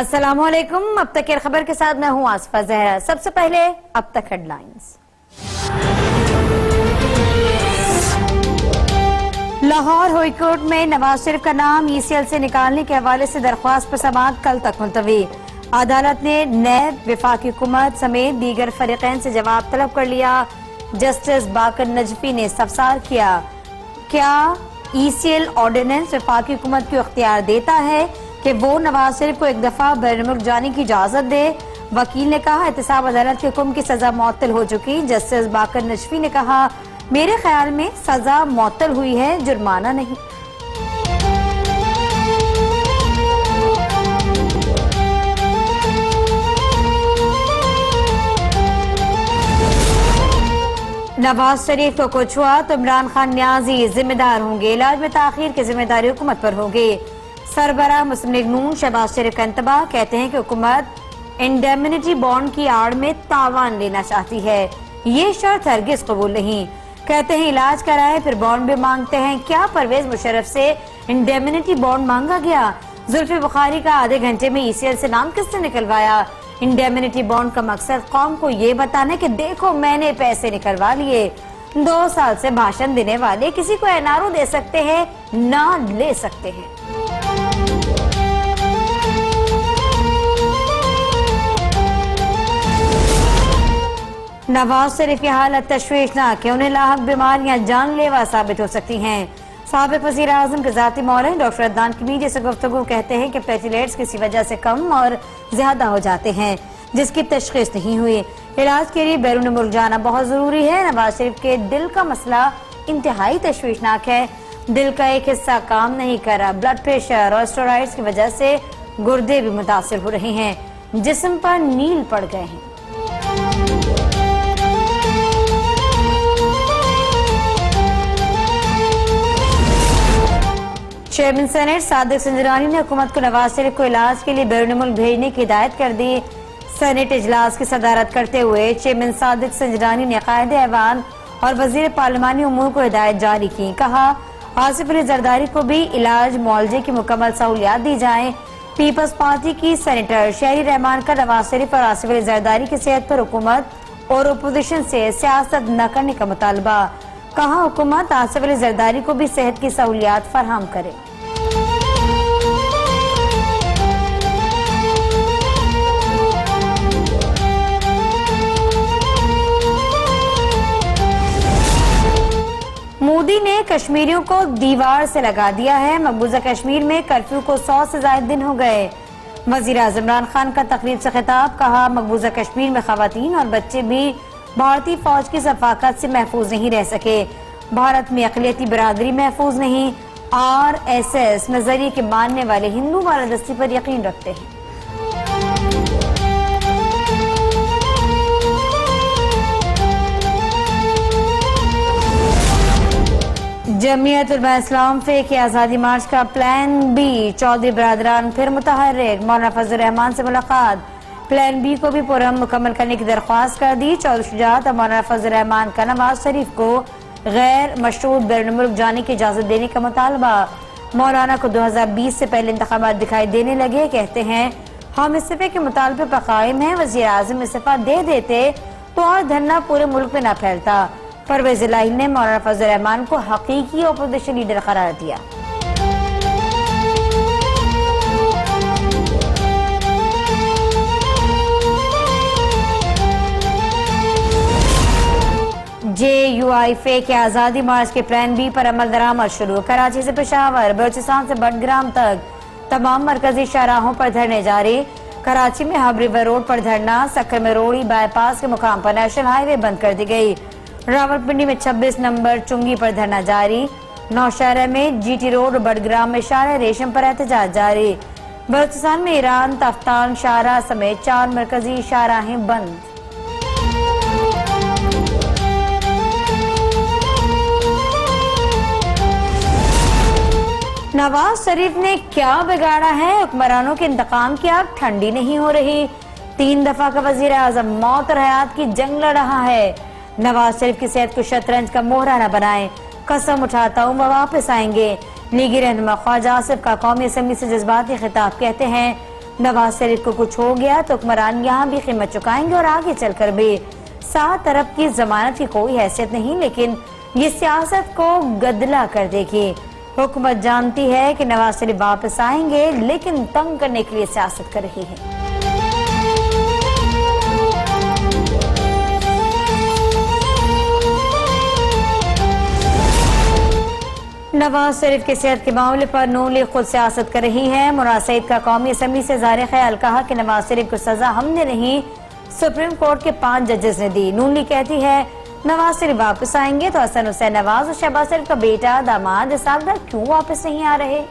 अस्सलामुअलैकुम। अब तक की खबर के साथ मैं हूं आसफा जहरा। सबसे पहले अब तक हेडलाइंस। लाहौर हाई कोर्ट में नवाज शरीफ का नाम ECL से निकालने के हवाले से दरख्वास्त पर समाअत कल तक मुलतवी। अदालत ने नैब, वफाकी हुकूमत समेत दीगर फरीकैन से जवाब तलब कर लिया। जस्टिस बाकर नजफी ने इस्तफसार किया, क्या ECL ऑर्डिनेंस वफाकी हुकूमत को इख्तियार देता है कि वो नवाज शरीफ को एक दफा बैरून मुल्क जाने की इजाजत दे। वकील ने कहा, एहतसाब अदालत के हुक्म की सजा मुअत्तल हो चुकी। जस्टिस बाकर नजफी ने कहा, मेरे ख्याल में सजा मुअत्तल हुई है, जुर्माना नहीं। नवाज शरीफ को कुछ हुआ तो इमरान खान न्याजी जिम्मेदार होंगे। इलाज में ताखीर की जिम्मेदारी हुकूमत पर होगी। सरबराह मुस्लिम लीग नून शहबाज शरीफ का इंतबाह, कहते हैं कि हुकूमत इंडेमनिटी बॉन्ड की आड़ में तावान लेना चाहती है। ये शर्त हरगिज कबूल नहीं। कहते हैं इलाज कराए फिर बॉन्ड भी मांगते हैं। क्या परवेज मुशर्रफ से इंडेमनिटी बॉन्ड मांगा गया? जुल्फी बुखारी का आधे घंटे में ECL से नाम किसने निकलवाया? इंडेमनिटी बॉन्ड का मकसद कौम को ये बताना कि देखो मैंने पैसे निकलवा लिए। 2 साल से भाषण देने वाले किसी को NRO दे सकते हैं, ना ले सकते हैं। नवाज शरीफ की हालत तशवीशनाक है, उन्हें लाहक बीमारियां जानलेवा साबित हो सकती हैं। साबिक वज़ीर आज़म के ज़ाती मौलवी डॉक्टर अदनान की मीडिया से गुफ्तगू कहते हैं कि प्लेटलेट्स किसी वजह से कम और ज्यादा हो जाते हैं जिसकी तशखीस नहीं हुई। इलाज के लिए बैरून मुल्क जाना बहुत जरूरी है। नवाज शरीफ के दिल का मसला इंतहाई तशवीशनाक है। दिल का एक हिस्सा काम नहीं कर रहा। ब्लड प्रेशर और स्टेरॉइड्स की वजह से गुर्दे भी मुतासिर हो रहे हैं, जिस्म पर नील पड़ गए हैं। चेयरमैन सेनेट सादिक संजरानी ने हुकूमत को नवाज शरीफ को इलाज के लिए बैरून मुल्क भेजने की हिदायत कर दी। सेनेट इजलास की सदारत करते हुए चेयरमैन सादिक संजरानी ने कायदे ऐवान और वजीर पार्लिमानी उमूर को हिदायत जारी की। कहा, आसिफ अली जरदारी को भी इलाज मुआवजे की मुकम्मल सहूलियात दी जाए। पीपल्स पार्टी की सेनेटर शहरी रहमान का नवाज शरीफ और आसिफ अली जरदारी की सेहत पर हुकूमत और अपोजिशन से सियासत न करने का मुतालबा। कहा, हुकूमत आसिफ अली जरदारी को भी सेहत की सहूलियात फराहम करे। मोदी ने कश्मीरियों को दीवार से लगा दिया है। मकबूजा कश्मीर में कर्फ्यू को 100 से ज्यादा दिन हो गए। वजीर आज़म इमरान खान का तकरीब से खिताब, कहा, मकबूजा कश्मीर में खवातीन और बच्चे भी भारतीय फौज की सफाकत से महफूज नहीं रह सके। भारत में अक़लियती बरादरी महफूज नहीं। RSS नजरिए के मानने वाले हिंदू बालादस्ती पर यकीन रखते हैं। जमीयत उलमा इस्लाम के आज़ादी मार्च का प्लान B, चौधरी बरादरान फिर मुतहर्रिक। मौलाना फजल रहमान से मुलाकात, प्लान B को भी पुरअमन मुकम्मल करने की दरख्वास्त कर दी। चौधरी शुजात और मौलाना फजल रहमान का नवाज शरीफ को गैर मशरूत बैरून मुल्क जाने की इजाजत देने का मुतालबा। मौलाना को 2020 से पहले इंतखाबात दिखाई देने लगे। कहते हैं, हम इस्तीफे के मुतालबे पर कायम हैं। वज़ीर आज़म इस्तीफा दे देते तो और धरना पूरे मुल्क में न फैलता। परवेज इलाही ने मौलाना फजल रहमान को हकीकी अपोजिशन लीडर करार दिया। JUIFA के आज़ादी मार्च के प्लान B पर अमल दरामद शुरू। कराची से पेशावर, बलूचिस्तान से बडग्राम तक तमाम मरकजी शाहराहों पर धरने जारी। कराची में हब रिवर रोड पर धरना, सक्कर में रोड़ी बाईपास के मुकाम पर नेशनल हाईवे बंद कर दी गई। रावलपिंडी में 26 नंबर चुंगी पर धरना जारी। नौशहरा में GT रोड और बडग्राम में शारा रेशम पर एहतजाज जारी। बलूचिस्तान में ईरान तफ्तान शाहरा समेत 4 मरकजी शाहराहें बंद। नवाज शरीफ ने क्या बिगाड़ा है? हुक्मरानों के इंतकाम की आग ठंडी नहीं हो रही। 3 दफा का वजीर आजम मौत और हयात की जंग लड़ रहा है। नवाज शरीफ की सेहत को शतरंज का मोहरा न बनाएं। कसम उठाता हूँ वो वापस आएंगे। लीगी रहनुमा ख्वाजा आसिफ का कौमी असेंबली से जज्बाती खिताब, कहते हैं नवाज शरीफ को कुछ हो गया तो हुक्मरान यहाँ भी कीमत चुकाएंगे और आगे चलकर भी। 7 अरब की जमानत की कोई हैसियत नहीं, लेकिन ये सियासत को गदला कर देगी। हुकूमत जानती है कि नवाज शरीफ वापस आएंगे, लेकिन तंग करने के लिए सियासत कर रही है। नवाज शरीफ की सेहत के मामले पर नून लीग खुद सियासत कर रही है। मुराद सईद का कौमी असम्बली से ज़ाहिर ख्याल कहा कि नवाज शरीफ को सजा हमने नहीं, सुप्रीम कोर्ट के 5 जजेस ने दी। नून लीग कहती है नवाज शरीफ वापस आएंगे तो हसन हुसैन नवाज और शहबाज शरीफ का बेटा दामाद इसाकदार क्यों वापस नहीं आ रहे।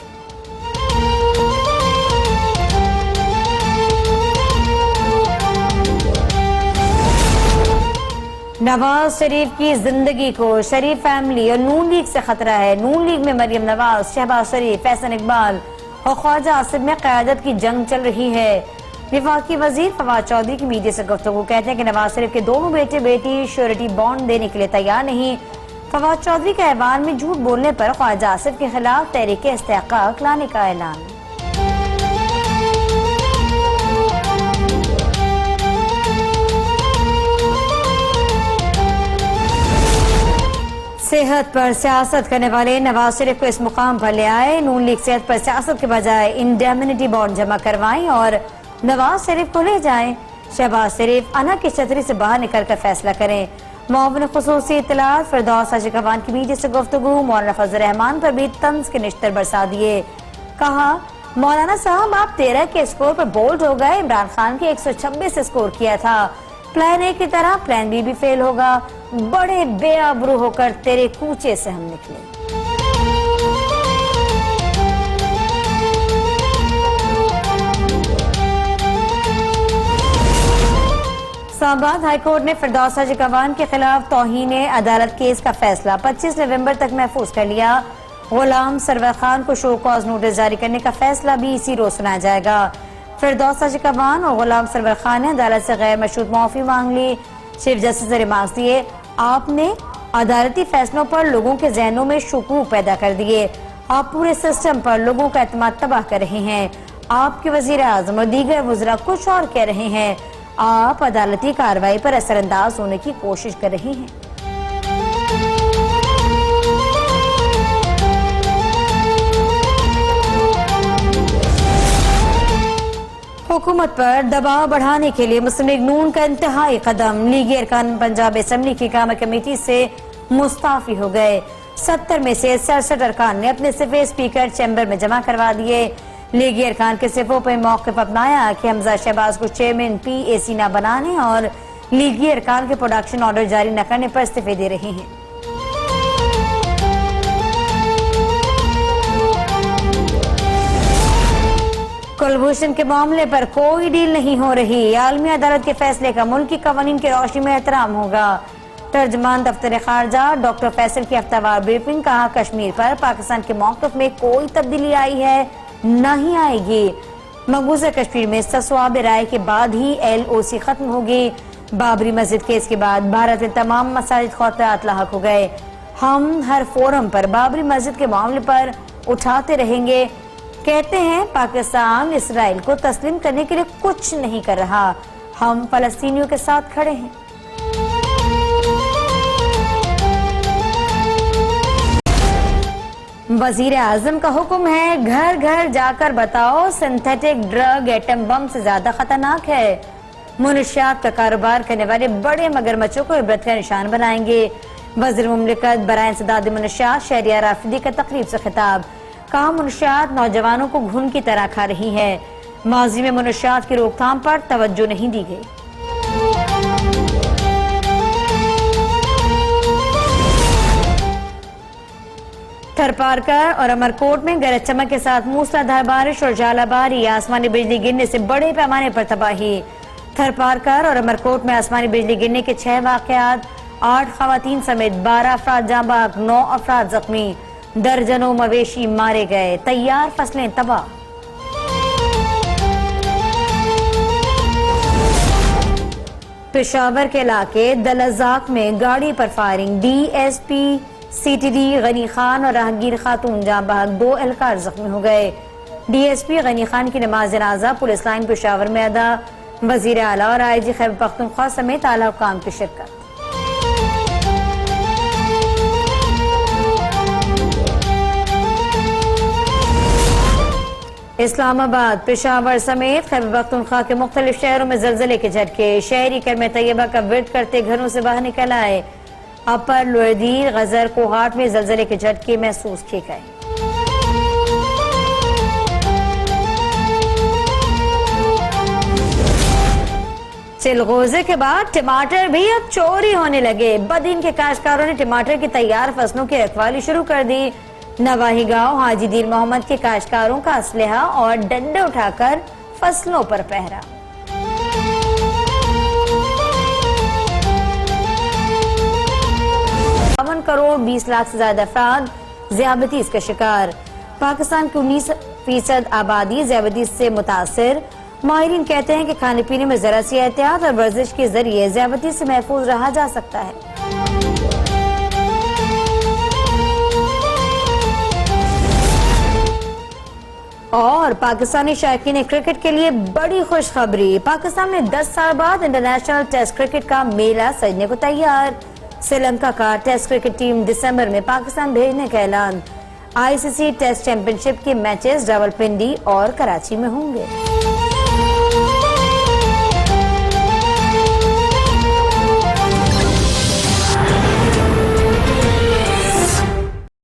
नवाज शरीफ की जिंदगी को शरीफ फैमिली और नून लीग से खतरा है। नून लीग में मरियम नवाज, शहबाज शरीफ, फैसल इकबाल और ख्वाजा आसिफ में क़यादत की जंग चल रही है। विफाकी वजीर फवाद चौधरी की मीडिया से गुफ्तगू कहते हैं कि नवाज शरीफ के दोनों बेटे बेटी श्योरिटी बॉन्ड देने के लिए तैयार नहीं। फवाद चौधरी के ऐवान में झूठ बोलने पर ख्वाजा आसिफ के खिलाफ तहरीक इस्तेहकाक लाने का ऐलान। सेहत पर सियासत करने वाले नवाज शरीफ को इस मुकाम पर ले आए। नून लीग सेहत पर सियासत के बजाय इंडेमनिटी बॉन्ड जमा करवाएं और नवाज शरीफ को ले जाएं। शहबाज शरीफ अना की छतरी से बाहर निकलकर फैसला करें। मुआविन खुसूसी इत्तलात फिरदौस हाजी कवान की मीडिया से गुफ्तगू। मौलाना फजल रहमान पर भी तंज के निश्तर बरसा दिए। कहा मौलाना साहब आप 13 के स्कोर पर बोल्ड हो गए। इमरान खान के 126 स्कोर किया था। प्लान ए की तरह प्लान बी भी फेल होगा। बड़े बेआबरू होकर तेरे कूचे से हम निकले। इस्लामाबाद हाईकोर्ट ने फिरदौस हाजी कवान के खिलाफ तौहीन अदालत केस का फैसला 25 नवंबर तक महफूज कर लिया। गुलाम सरवर खान को शो कॉज नोटिस जारी करने का फैसला भी इसी रोज सुनाया जाएगा। फिरदौस हाजी कवान और गुलाम सरवर खान ने अदालत से गैर मशरूत माफी मांग ली। चीफ जस्टिस ने रिमार्क्स दिए आपने अदालती फैसलों पर लोगों के जहनों में शुकूक पैदा कर दिए। आप पूरे सिस्टम पर लोगों का एतमाद तबाह कर रहे हैं। आपके वजीर आजम और दीगर वज़रा कुछ और कह रहे हैं। आप अदालती कार्रवाई पर असरअंदाज होने की कोशिश कर रहे हैं। हुकूमत पर दबाव बढ़ाने के लिए मुस्लिम लीग नून का इंतहाई कदम। लीगी अरकान पंजाब असम्बली की कामा कमेटी से मुस्ताफी हो गए। 70 में से 67 अरकान ने अपने सिफे स्पीकर चैम्बर में जमा करवा दिए। लीगी अरकान के सिफों पर मौक़िफ़ अपनाया कि हमजा शहबाज को चेयरमैन PAC न बनाने और लीगी अरकान के प्रोडक्शन ऑर्डर जारी न करने पर इस्तीफे दे रहे हैं। कुलभूषण के मामले पर कोई डील नहीं हो रही। आलमी अदालत के फैसले का मुल्की कवानीन की रोशनी में एहतराम होगा। तर्जमान दफ्तर खारजा डॉक्टर फैसल की हफ्तावार ब्रीफिंग। कहा कश्मीर पर पाकिस्तान के मौक़िफ़ में कोई तब्दीली आई है नहीं आएगी। मकबूजा कश्मीर में ससवाब राय के बाद ही LOC खत्म होगी। बाबरी मस्जिद केस के बाद भारत के तमाम मसाजिद खौफनाक लाहक हो गए। हम हर फोरम पर बाबरी मस्जिद के मामले पर उठाते रहेंगे। कहते हैं पाकिस्तान इसराइल को तस्लीम करने के लिए कुछ नहीं कर रहा। हम फलस्तीनियों के साथ खड़े हैं। वजीर आजम का हुक्म है घर घर जाकर बताओ सिंथेटिक ड्रग एटम बम से ज्यादा खतरनाक है। मुनशियात का कारोबार करने वाले बड़े मगरमच्छों को इबरत का निशान बनाएंगे। वज़ीर मुमलिकत बराए इंसदाद मुनशियात शहरियार आफरीदी का तकरीब से खिताब। कहा मुनशियात नौजवानों को घुन की तरह खा रही है। माजी में मुनशियात की रोकथाम पर तवज्जो नहीं दी गई। थरपारकर और अमरकोट में गरज चमक के साथ मूसलाधार बारिश और झालाबारी। आसमानी बिजली गिरने से बड़े पैमाने पर तबाही। थरपारकर और अमरकोट में आसमानी बिजली गिरने के 6 वाकयात। 8 खवातीन समेत 12 अफराद जाँ बहक, 9 अफराद जख्मी। दर्जनों मवेशी मारे गए। तैयार फसलें तबाह। पेशावर के इलाके दलजाक में गाड़ी पर firing. DSP CTD Ghani Khan और राहगीर खातून जाँ बहक, 2 एहलकार जख्मी हो गए। DSP गनी खान की नमाज जनाजा पुलिस लाइन पेशावर में अदा। वजीर आला और IG खैबर पख्तूनख्वा समेत आला हुक्काम की शिरकत। इस्लामाबाद, पेशावर समेत खैबर पख्तूनख्वा के मुख्तलिफ शहरों में जल्जले के झटके। शहरी कलमे तैयबा का विर्द करते घरों से बाहर निकल आए। अपर लोहदीर, गजर, कोहाट में जल्जले के झटके महसूस किए गए। चिलगोजे के बाद टमाटर भी अब चोरी होने लगे। बदीन के काश्तकारों ने टमाटर की तैयार फसलों की रखवाली शुरू कर दी। नवाही गांव हाजी दीन मोहम्मद के काश्तकारों का असलहा और डंडे उठाकर फसलों पर पहरा। 52 करोड़ 20 लाख से ज्यादा अफराद ज़ियाबतीस का शिकार। पाकिस्तान की 19% आबादी ज़ियाबतीस से मुतासिर। माहिरीन कहते हैं कि खाने पीने में जरा सी एहतियात और वर्जिश के जरिए ज़ियाबतीस से महफूज रहा जा सकता है। और पाकिस्तानी शायकीन क्रिकेट के लिए बड़ी खुशखबरी। पाकिस्तान में 10 साल बाद इंटरनेशनल टेस्ट क्रिकेट का मेला सजने को तैयार। श्रीलंका का टेस्ट क्रिकेट टीम दिसंबर में पाकिस्तान भेजने का ऐलान। ICC टेस्ट चैंपियनशिप के मैचेस रावलपिंडी और कराची में होंगे।